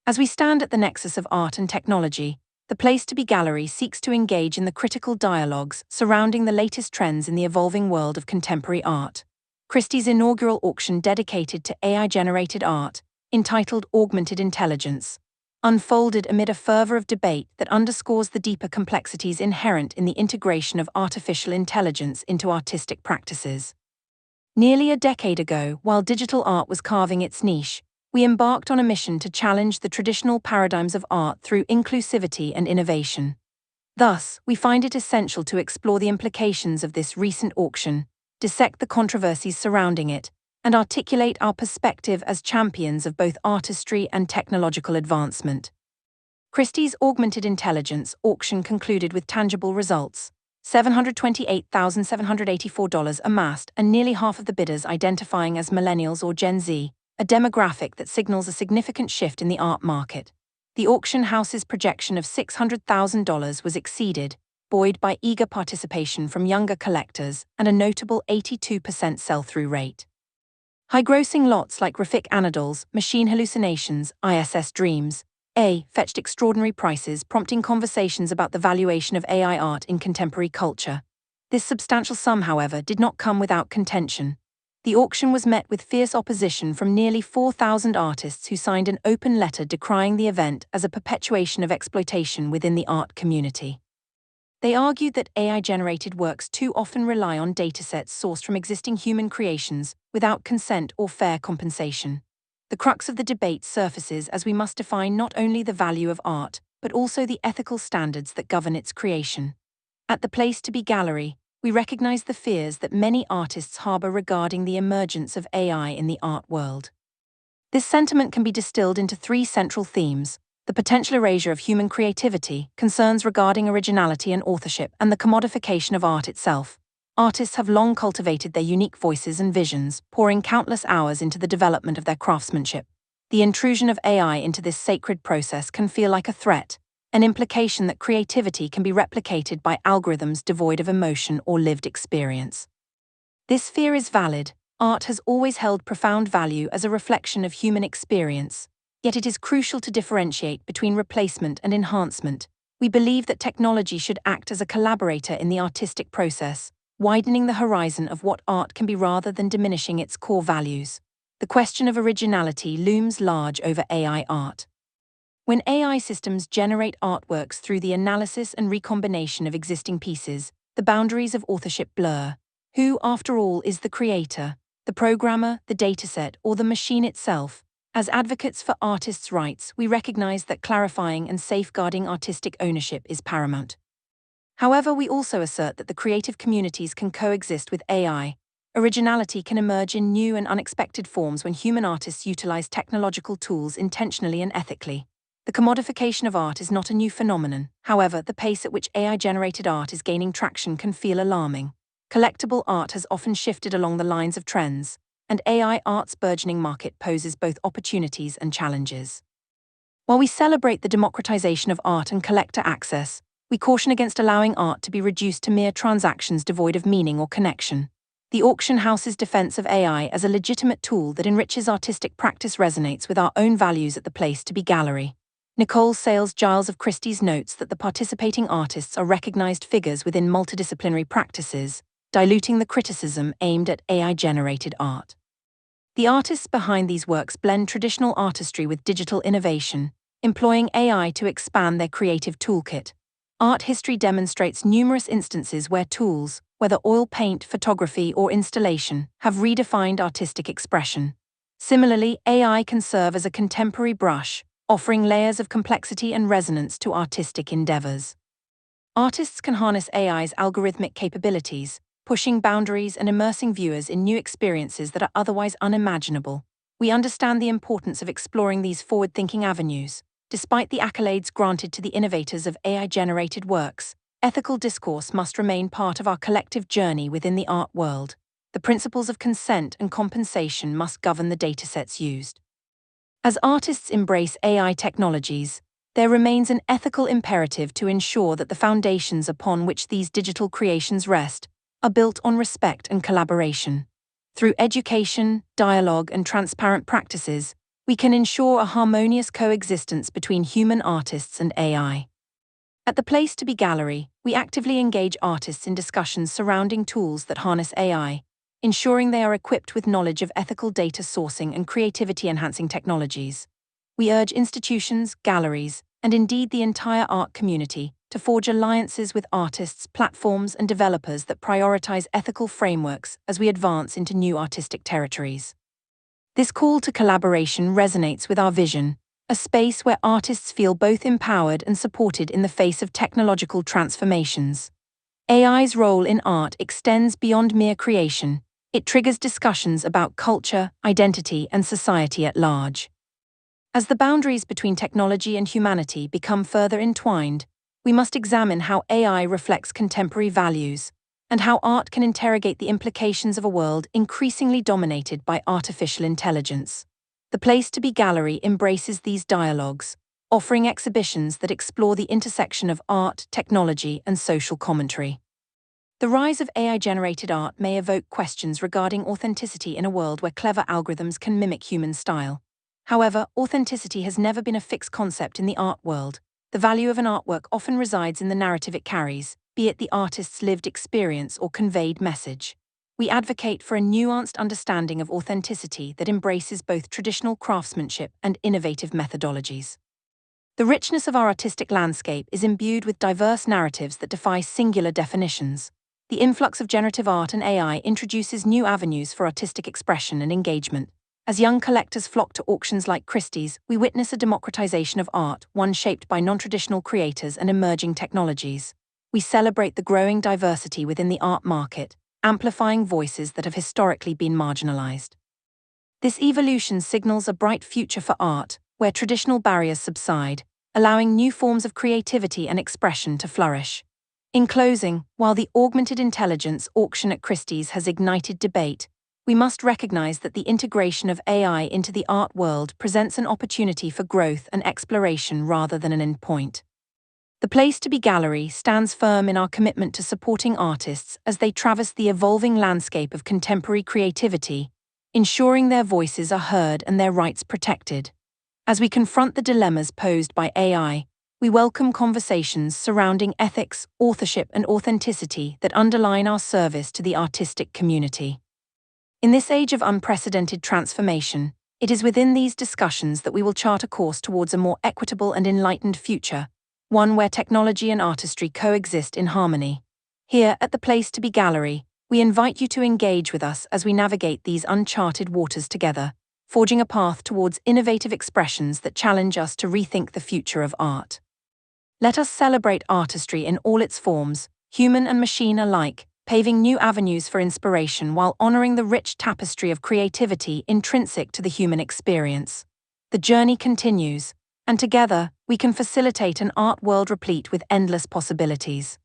As we stand at the nexus of art and technology, the Place to Be Gallery seeks to engage in the critical dialogues surrounding the latest trends in the evolving world of contemporary art. Christie's inaugural auction dedicated to AI-generated art, entitled Augmented Intelligence, unfolded amid a fervor of debate that underscores the deeper complexities inherent in the integration of artificial intelligence into artistic practices. Nearly a decade ago, while digital art was carving its niche, we embarked on a mission to challenge the traditional paradigms of art through inclusivity and innovation. Thus, we find it essential to explore the implications of this recent auction, dissect the controversies surrounding it, and articulate our perspective as champions of both artistry and technological advancement. Christie's Augmented Intelligence auction concluded with tangible results. $728,784 amassed, and nearly half of the bidders identifying as millennials or Gen Z, a demographic that signals a significant shift in the art market. The auction house's projection of $600,000 was exceeded, buoyed by eager participation from younger collectors and a notable 82% sell-through rate. High-grossing lots like Graphic Anadol's Machine Hallucinations, ISS Dreams, fetched extraordinary prices, prompting conversations about the valuation of AI art in contemporary culture. This substantial sum, however, did not come without contention. The auction was met with fierce opposition from nearly 4,000 artists who signed an open letter decrying the event as a perpetuation of exploitation within the art community. They argued that AI-generated works too often rely on datasets sourced from existing human creations without consent or fair compensation. The crux of the debate surfaces as we must define not only the value of art, but also the ethical standards that govern its creation. At the Place to Be Gallery, we recognize the fears that many artists harbor regarding the emergence of AI in the art world. This sentiment can be distilled into three central themes: the potential erasure of human creativity, concerns regarding originality and authorship, and the commodification of art itself. Artists have long cultivated their unique voices and visions, pouring countless hours into the development of their craftsmanship. The intrusion of AI into this sacred process can feel like a threat, an implication that creativity can be replicated by algorithms devoid of emotion or lived experience. This fear is valid. Art has always held profound value as a reflection of human experience, yet it is crucial to differentiate between replacement and enhancement. We believe that technology should act as a collaborator in the artistic process, widening the horizon of what art can be rather than diminishing its core values. The question of originality looms large over AI art. When AI systems generate artworks through the analysis and recombination of existing pieces, the boundaries of authorship blur. Who, after all, is the creator, the programmer, the dataset, or the machine itself? As advocates for artists' rights, we recognize that clarifying and safeguarding artistic ownership is paramount. However, we also assert that the creative communities can coexist with AI. Originality can emerge in new and unexpected forms when human artists utilize technological tools intentionally and ethically. The commodification of art is not a new phenomenon. However, the pace at which AI-generated art is gaining traction can feel alarming. Collectible art has often shifted along the lines of trends, and AI art's burgeoning market poses both opportunities and challenges. While we celebrate the democratization of art and collector access, we caution against allowing art to be reduced to mere transactions devoid of meaning or connection. The auction house's defense of AI as a legitimate tool that enriches artistic practice resonates with our own values at the Place to Be Gallery. Nicole Sales-Giles of Christie's notes that the participating artists are recognized figures within multidisciplinary practices, diluting the criticism aimed at AI-generated art. The artists behind these works blend traditional artistry with digital innovation, employing AI to expand their creative toolkit. Art history demonstrates numerous instances where tools, whether oil paint, photography, or installation, have redefined artistic expression. Similarly, AI can serve as a contemporary brush, offering layers of complexity and resonance to artistic endeavors. Artists can harness AI's algorithmic capabilities, pushing boundaries and immersing viewers in new experiences that are otherwise unimaginable. We understand the importance of exploring these forward-thinking avenues. Despite the accolades granted to the innovators of AI-generated works, ethical discourse must remain part of our collective journey within the art world. The principles of consent and compensation must govern the datasets used. As artists embrace AI technologies, there remains an ethical imperative to ensure that the foundations upon which these digital creations rest are built on respect and collaboration. Through education, dialogue, and transparent practices, we can ensure a harmonious coexistence between human artists and AI. At the Place to Be Gallery, we actively engage artists in discussions surrounding tools that harness AI, ensuring they are equipped with knowledge of ethical data sourcing and creativity-enhancing technologies. We urge institutions, galleries, and indeed the entire art community to forge alliances with artists, platforms, and developers that prioritize ethical frameworks as we advance into new artistic territories. This call to collaboration resonates with our vision, a space where artists feel both empowered and supported in the face of technological transformations. AI's role in art extends beyond mere creation. It triggers discussions about culture, identity, and society at large. As the boundaries between technology and humanity become further entwined, we must examine how AI reflects contemporary values, and how art can interrogate the implications of a world increasingly dominated by artificial intelligence. The Place to Be Gallery embraces these dialogues, offering exhibitions that explore the intersection of art, technology, and social commentary. The rise of AI-generated art may evoke questions regarding authenticity in a world where clever algorithms can mimic human style. However, authenticity has never been a fixed concept in the art world. The value of an artwork often resides in the narrative it carries, be it the artist's lived experience or conveyed message. We advocate for a nuanced understanding of authenticity that embraces both traditional craftsmanship and innovative methodologies. The richness of our artistic landscape is imbued with diverse narratives that defy singular definitions. The influx of generative art and AI introduces new avenues for artistic expression and engagement. As young collectors flock to auctions like Christie's, we witness a democratization of art, one shaped by non-traditional creators and emerging technologies. We celebrate the growing diversity within the art market, amplifying voices that have historically been marginalized. This evolution signals a bright future for art, where traditional barriers subside, allowing new forms of creativity and expression to flourish. In closing, while the augmented intelligence auction at Christie's has ignited debate, we must recognize that the integration of AI into the art world presents an opportunity for growth and exploration rather than an endpoint. The Place to Be Gallery stands firm in our commitment to supporting artists as they traverse the evolving landscape of contemporary creativity, ensuring their voices are heard and their rights protected. As we confront the dilemmas posed by AI, we welcome conversations surrounding ethics, authorship, and authenticity that underline our service to the artistic community. In this age of unprecedented transformation, it is within these discussions that we will chart a course towards a more equitable and enlightened future, one where technology and artistry coexist in harmony. Here, at the Place to Be Gallery, we invite you to engage with us as we navigate these uncharted waters together, forging a path towards innovative expressions that challenge us to rethink the future of art. Let us celebrate artistry in all its forms, human and machine alike, paving new avenues for inspiration while honoring the rich tapestry of creativity intrinsic to the human experience. The journey continues, and together, we can facilitate an art world replete with endless possibilities.